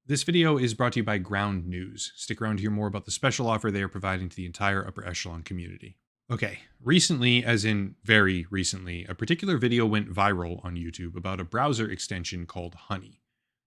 This video is brought to you by Ground News. Stick around to hear more about the special offer they are providing to the entire upper echelon community. Okay, recently, as in very recently, a particular video went viral on YouTube about a browser extension called Honey.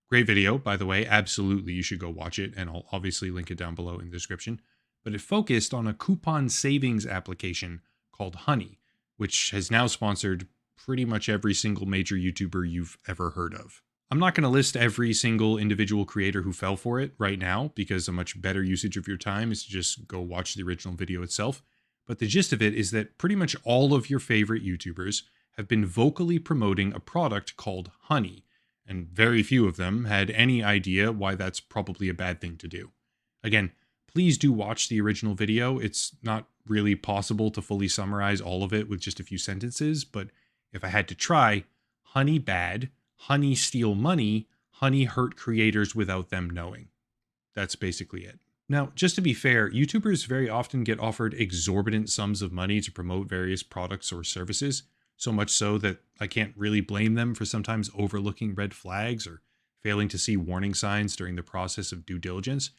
Great video, by the way, absolutely you should go watch it, and I'll obviously link it down below in the description. But it focused on a coupon savings application called Honey, which has now sponsored pretty much every single major YouTuber you've ever heard of. I'm not going to list every single individual creator who fell for it right now, because a much better usage of your time is to just go watch the original video itself. But the gist of it is that pretty much all of your favorite YouTubers have been vocally promoting a product called Honey, and very few of them had any idea why that's probably a bad thing to do. Again, please do watch the original video. It's not really possible to fully summarize all of it with just a few sentences, but if I had to try, Honey bad, Honey steal money, Honey hurt creators without them knowing. That's basically it. Now, just to be fair, YouTubers very often get offered exorbitant sums of money to promote various products or services, so much so that I can't really blame them for sometimes overlooking red flags or failing to see warning signs during the process of due diligence.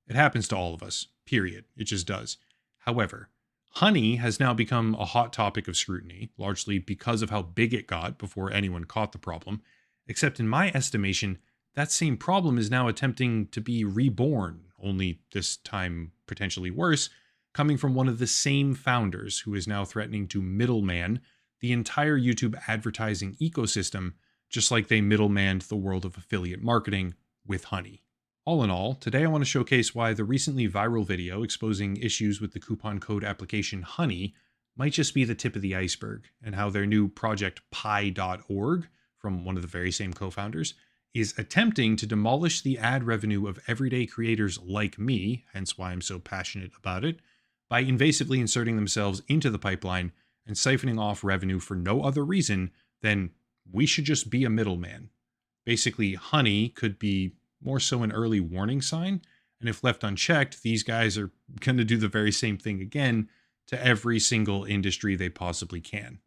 It happens to all of us, period. It just does. However, Honey has now become a hot topic of scrutiny, largely because of how big it got before anyone caught the problem. Except in my estimation, that same problem is now attempting to be reborn, only this time potentially worse, coming from one of the same founders who is now threatening to middleman the entire YouTube advertising ecosystem, just like they middlemanned the world of affiliate marketing with Honey. All in all, today I want to showcase why the recently viral video exposing issues with the coupon code application Honey might just be the tip of the iceberg, and how their new project Pi.org, from one of the very same co-founders, is attempting to demolish the ad revenue of everyday creators like me, hence why I'm so passionate about it, by invasively inserting themselves into the pipeline and siphoning off revenue for no other reason than we should just be a middleman. Basically, Honey could be more so an early warning sign, and if left unchecked, these guys are going to do the very same thing again to every single industry they possibly can.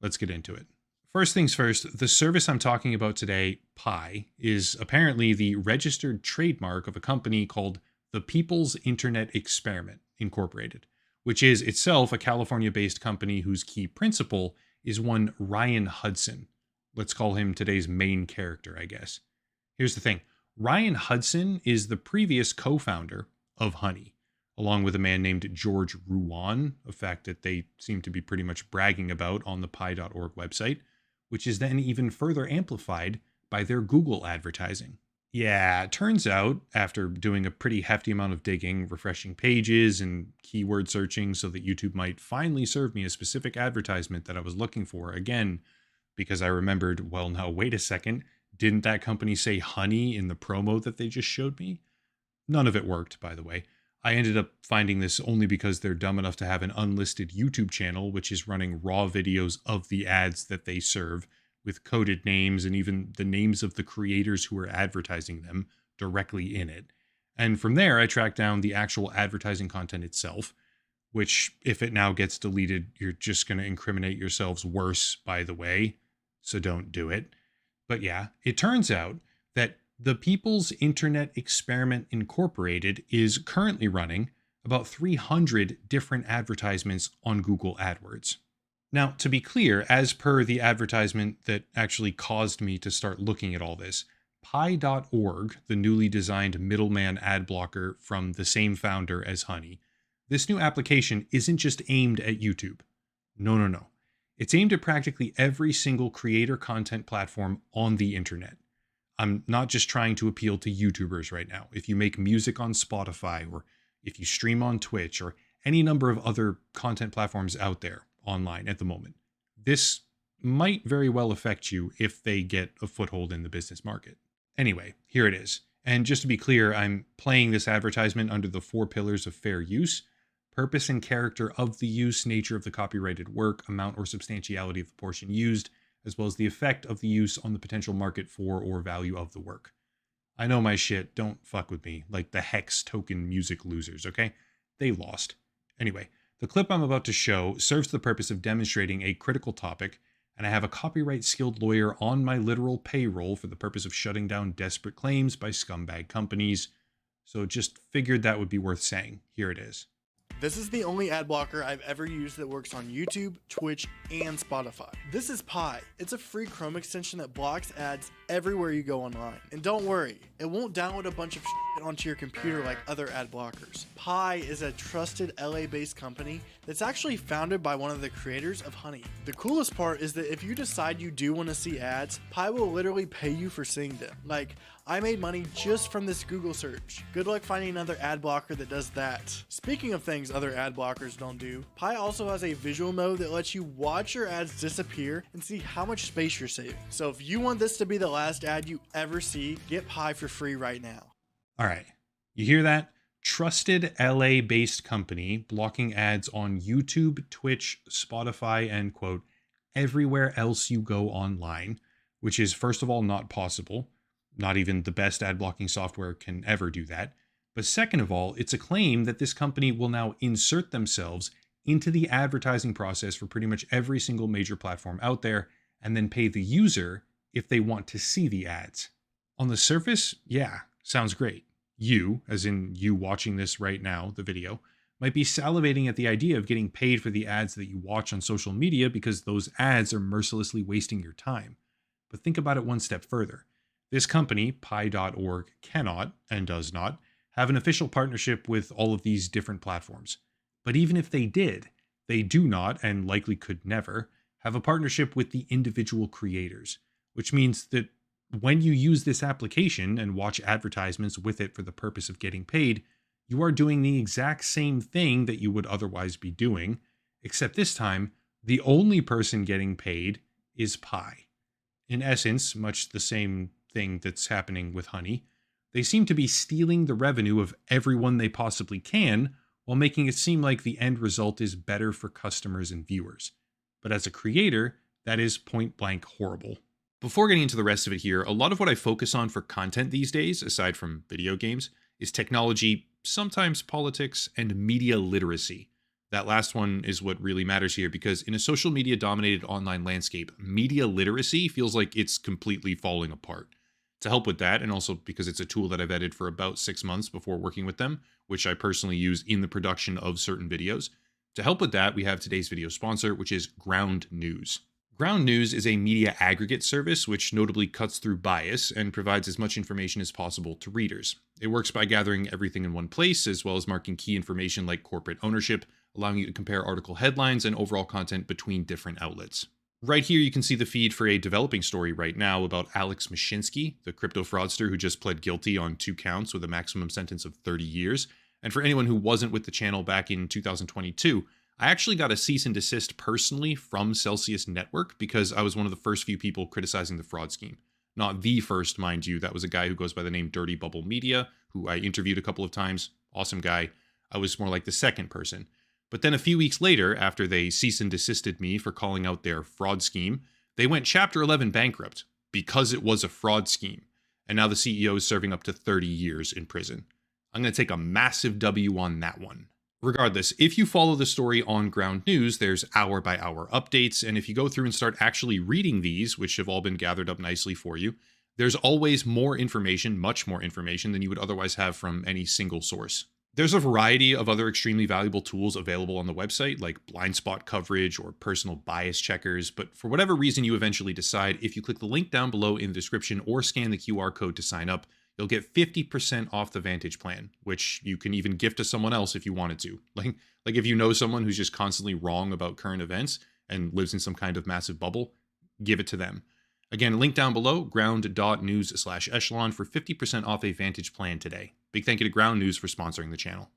Let's get into it. First things first, the service I'm talking about today, Pi, is apparently the registered trademark of a company called the People's Internet Experiment, Incorporated, which is itself a California-based company whose key principal is one Ryan Hudson. Let's call him today's main character, I guess. Here's the thing. Ryan Hudson is the previous co-founder of Honey, along with a man named George Ruan, a fact that they seem to be pretty much bragging about on the Pi.org website, which is then even further amplified by their Google advertising. Yeah, it turns out, after doing a pretty hefty amount of digging, refreshing pages, and keyword searching so that YouTube might finally serve me a specific advertisement that I was looking for, again, because I remembered, well, now, wait a second, didn't that company say Honey in the promo that they just showed me? None of it worked, by the way. I ended up finding this only because they're dumb enough to have an unlisted YouTube channel, which is running raw videos of the ads that they serve, with coded names and even the names of the creators who are advertising them directly in it. And from there, I tracked down the actual advertising content itself, which, if it now gets deleted, you're just going to incriminate yourselves worse, by the way, so don't do it. But yeah, it turns out that the People's Internet Experiment Incorporated is currently running about 300 different advertisements on Google AdWords. Now, to be clear, as per the advertisement that actually caused me to start looking at all this, Pi.org, the newly designed middleman ad blocker from the same founder as Honey, this new application isn't just aimed at YouTube. No. It's aimed at practically every single creator content platform on the internet. I'm not just trying to appeal to YouTubers right now. If you make music on Spotify, or if you stream on Twitch, or any number of other content platforms out there online at the moment, this might very well affect you if they get a foothold in the business market. Anyway, here it is. And just to be clear, I'm playing this advertisement under the 4 pillars of fair use: purpose and character of the use, nature of the copyrighted work, amount or substantiality of the portion used, as well as the effect of the use on the potential market for or value of the work. I know my shit, don't fuck with me, like the Hex token music losers, okay? They lost. Anyway, the clip I'm about to show serves the purpose of demonstrating a critical topic, and I have a copyright skilled lawyer on my literal payroll for the purpose of shutting down desperate claims by scumbag companies. So just figured that would be worth saying. Here it is. This is the only ad blocker I've ever used that works on YouTube, Twitch, and Spotify. This is Pi. It's a free Chrome extension that blocks ads everywhere you go online. And don't worry, it won't download a bunch of shit onto your computer like other ad blockers. Pi is a trusted LA-based company that's actually founded by one of the creators of Honey. The coolest part is that if you decide you do want to see ads, Pi will literally pay you for seeing them. Like, I made money just from this Google search. Good luck finding another ad blocker that does that. Speaking of things other ad blockers don't do, Pi also has a visual mode that lets you watch your ads disappear and see how much space you're saving. So if you want this to be the last ad you ever see, get Pi for free right now. All right, you hear that? Trusted LA-based company blocking ads on YouTube, Twitch, Spotify, and quote, everywhere else you go online, which is first of all not possible. Not even the best ad blocking software can ever do that. But second of all, it's a claim that this company will now insert themselves into the advertising process for pretty much every single major platform out there, and then pay the user if they want to see the ads. On the surface, yeah, sounds great. You, as in you watching this right now, the video, might be salivating at the idea of getting paid for the ads that you watch on social media because those ads are mercilessly wasting your time. But think about it one step further. This company, Pi.org, cannot, and does not, have an official partnership with all of these different platforms. But even if they did, they do not, and likely could never, have a partnership with the individual creators, which means that when you use this application and watch advertisements with it for the purpose of getting paid, you are doing the exact same thing that you would otherwise be doing, except this time, the only person getting paid is Pi. In essence, much the same thing that's happening with Honey, they seem to be stealing the revenue of everyone they possibly can while making it seem like the end result is better for customers and viewers. But as a creator, that is point blank horrible. Before getting into the rest of it here, a lot of what I focus on for content these days, aside from video games, is technology, sometimes politics, and media literacy. That last one is what really matters here because in a social media dominated online landscape, media literacy feels like it's completely falling apart. To help with that, and also because it's a tool that I've edited for about 6 months before working with them, which I personally use in the production of certain videos. To help with that, we have today's video sponsor, which is Ground News. Ground News is a media aggregate service which notably cuts through bias and provides as much information as possible to readers. It works by gathering everything in one place, as well as marking key information like corporate ownership, allowing you to compare article headlines and overall content between different outlets. Right here, you can see the feed for a developing story right now about Alex Mashinsky, the crypto fraudster who just pled guilty on 2 counts with a maximum sentence of 30 years. And for anyone who wasn't with the channel back in 2022, I actually got a cease and desist personally from Celsius Network because I was one of the first few people criticizing the fraud scheme. Not the first, mind you. That was a guy who goes by the name Dirty Bubble Media, who I interviewed a couple of times. Awesome guy. I was more like the second person. But then a few weeks later, after they cease and desisted me for calling out their fraud scheme, they went Chapter 11 bankrupt because it was a fraud scheme. And now the CEO is serving up to 30 years in prison. I'm going to take a massive W on that one. Regardless, if you follow the story on Ground News, there's hour-by-hour updates, and if you go through and start actually reading these, which have all been gathered up nicely for you, there's always more information, much more information, than you would otherwise have from any single source. There's a variety of other extremely valuable tools available on the website, like blind spot coverage or personal bias checkers, but for whatever reason you eventually decide, if you click the link down below in the description or scan the QR code to sign up, you'll get 50% off the Vantage plan, which you can even gift to someone else if you wanted to. Like if you know someone who's just constantly wrong about current events and lives in some kind of massive bubble, give it to them. Again, link down below, ground.news/echelon for 50% off a Vantage plan today. Big thank you to Ground News for sponsoring the channel.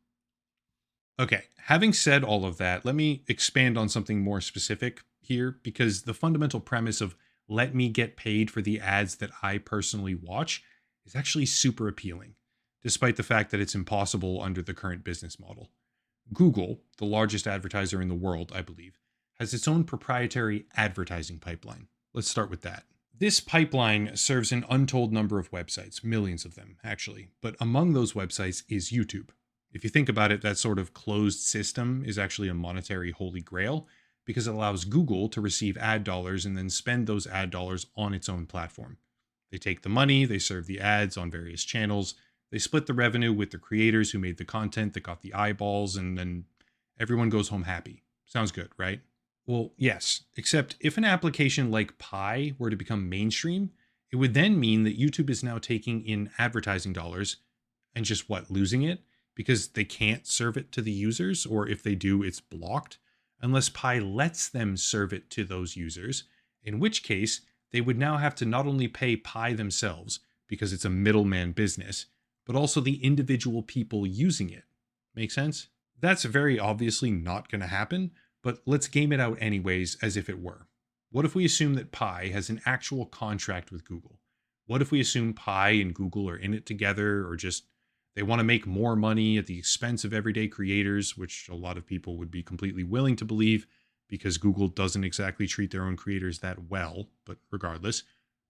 Okay, having said all of that, let me expand on something more specific here, because the fundamental premise of let me get paid for the ads that I personally watch is actually super appealing, despite the fact that it's impossible under the current business model. Google, the largest advertiser in the world, I believe, has its own proprietary advertising pipeline. Let's start with that. This pipeline serves an untold number of websites, millions of them, actually, but among those websites is YouTube. If you think about it, that sort of closed system is actually a monetary holy grail, because it allows Google to receive ad dollars and then spend those ad dollars on its own platform. They take the money, they serve the ads on various channels, they split the revenue with the creators who made the content that got the eyeballs, and then everyone goes home happy. Sounds good, right? Well, yes, except if an application like Pi were to become mainstream, it would then mean that YouTube is now taking in advertising dollars and just losing it because they can't serve it to the users, or if they do, it's blocked unless Pi lets them serve it to those users, in which case they would now have to not only pay Pi themselves because it's a middleman business, but also the individual people using it. Make sense? That's very obviously not going to happen, but let's game it out anyways as if it were. What if we assume that Pi has an actual contract with Google? What if we assume Pi and Google are in it together, or just they want to make more money at the expense of everyday creators, which a lot of people would be completely willing to believe because Google doesn't exactly treat their own creators that well, but regardless,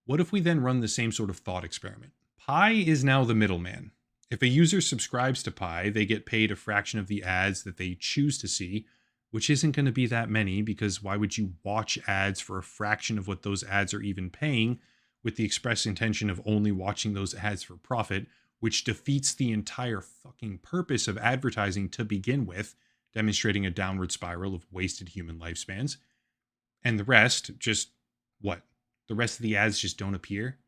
what if we then run the same sort of thought experiment? Pi is now the middleman. If a user subscribes to Pi, they get paid a fraction of the ads that they choose to see, which isn't going to be that many because why would you watch ads for a fraction of what those ads are even paying with the express intention of only watching those ads for profit, which defeats the entire fucking purpose of advertising to begin with, demonstrating a downward spiral of wasted human lifespans. And the rest, just what? The rest of the ads just don't appear?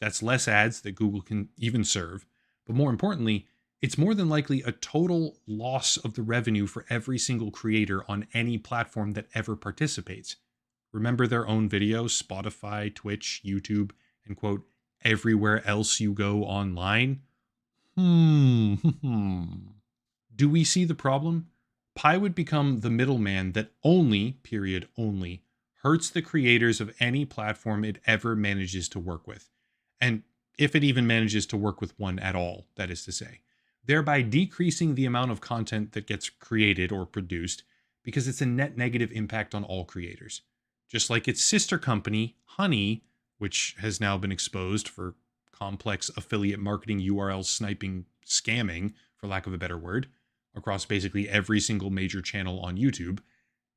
That's less ads that Google can even serve. But more importantly, it's more than likely a total loss of the revenue for every single creator on any platform that ever participates. Remember their own videos, Spotify, Twitch, YouTube, and quote, everywhere else you go online? Do we see the problem? Pi would become the middleman that only, period, only, hurts the creators of any platform it ever manages to work with. And if it even manages to work with one at all, that is to say, thereby decreasing the amount of content that gets created or produced because it's a net negative impact on all creators. Just like its sister company, Honey, which has now been exposed for complex affiliate marketing URL sniping scamming, for lack of a better word, across basically every single major channel on YouTube,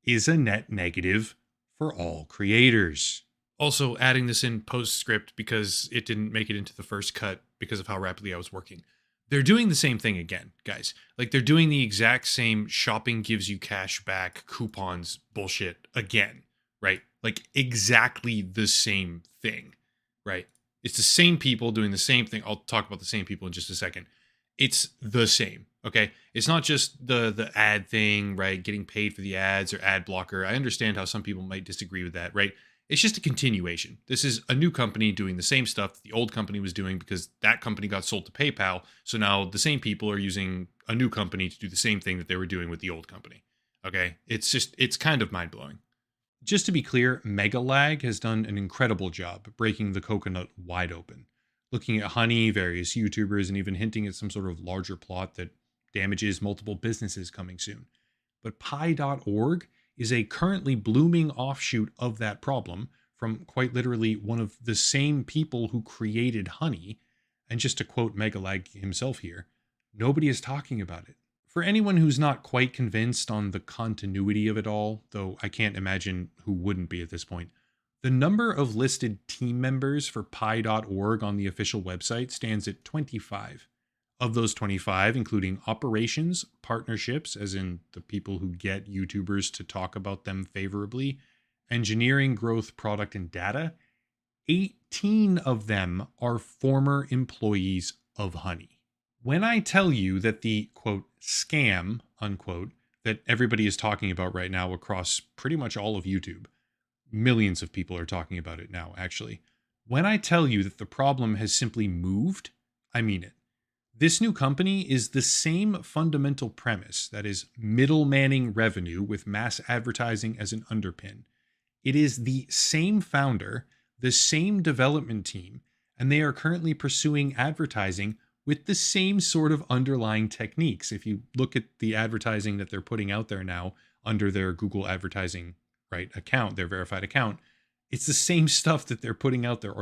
is a net negative for all creators. Also, adding this in postscript because it didn't make it into the first cut because of how rapidly I was working. They're doing the same thing again, guys. Like, they're doing the exact same shopping gives you cash back coupons bullshit again, right? Like, exactly the same thing, right? It's the same people doing the same thing. I'll talk about the same people in just a second. It's the same, okay? It's not just the ad thing, right? Getting paid for the ads or ad blocker. I understand how some people might disagree with that, right? It's just a continuation. This is a new company doing the same stuff that the old company was doing because that company got sold to PayPal. So now the same people are using a new company to do the same thing that they were doing with the old company. Okay? It's kind of mind-blowing. Just to be clear, Megalag has done an incredible job breaking the coconut wide open, looking at Honey, various YouTubers, and even hinting at some sort of larger plot that damages multiple businesses coming soon. But Pi.org is a currently blooming offshoot of that problem from quite literally one of the same people who created Honey. And just to quote Megalag himself here, nobody is talking about it. For anyone who's not quite convinced on the continuity of it all, though I can't imagine who wouldn't be at this point, the number of listed team members for Pi.org on the official website stands at 25. Of those 25, including operations, partnerships, as in the people who get YouTubers to talk about them favorably, engineering, growth, product, and data, 18 of them are former employees of Honey. When I tell you that the, quote, scam, unquote, that everybody is talking about right now across pretty much all of YouTube, millions of people are talking about it now, actually. When I tell you that the problem has simply moved, I mean it. This new company is the same fundamental premise, that is, middlemaning revenue with mass advertising as an underpin. It is the same founder, the same development team, and they are currently pursuing advertising with the same sort of underlying techniques. If you look at the advertising that they're putting out there now under their Google advertising account, their verified account, it's the same stuff that they're putting out there,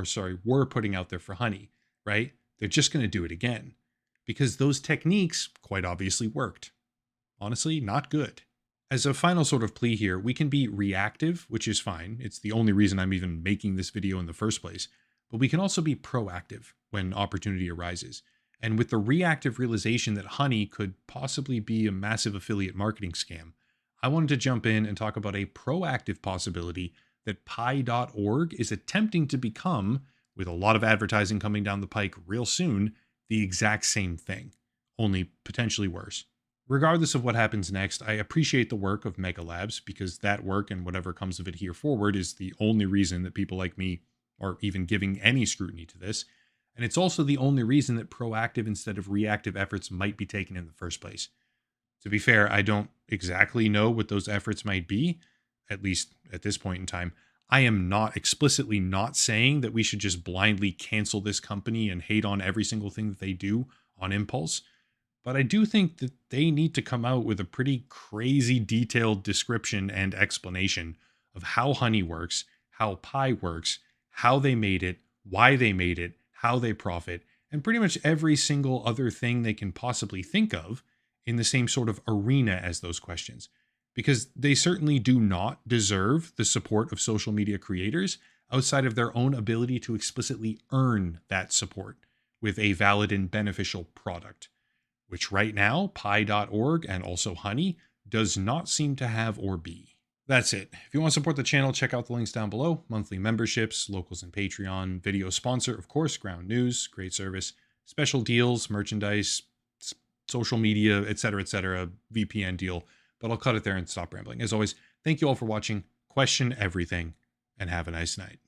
were putting out there for Honey, right? They're just going to do it again because those techniques quite obviously worked. Honestly, not good. As a final sort of plea here, we can be reactive, which is fine. It's the only reason I'm even making this video in the first place. But we can also be proactive when opportunity arises. And with the reactive realization that honey could possibly be a massive affiliate marketing scam, I wanted to jump in and talk about a proactive possibility that pi.org is attempting to become, with a lot of advertising coming down the pike real soon, the exact same thing, only potentially worse. Regardless of what happens next, I appreciate the work of Mega Labs because that work and whatever comes of it here forward is the only reason that people like me are even giving any scrutiny to this. And it's also the only reason that proactive instead of reactive efforts might be taken in the first place. To be fair, I don't exactly know what those efforts might be, at least at this point in time. I am not explicitly not saying that we should just blindly cancel this company and hate on every single thing that they do on impulse. But I do think that they need to come out with a pretty crazy detailed description and explanation of how honey works, how pie works, how they made it, why they made it, how they profit, and pretty much every single other thing they can possibly think of in the same sort of arena as those questions. Because they certainly do not deserve the support of social media creators outside of their own ability to explicitly earn that support with a valid and beneficial product, which right now, pi.org and also honey does not seem to have or be. That's it. If you want to support the channel, check out the links down below. Monthly memberships, locals and Patreon, video sponsor, of course, Ground News, great service, special deals, merchandise, social media, etc., VPN deal. But I'll cut it there and stop rambling. As always, thank you all for watching. Question everything and have a nice night.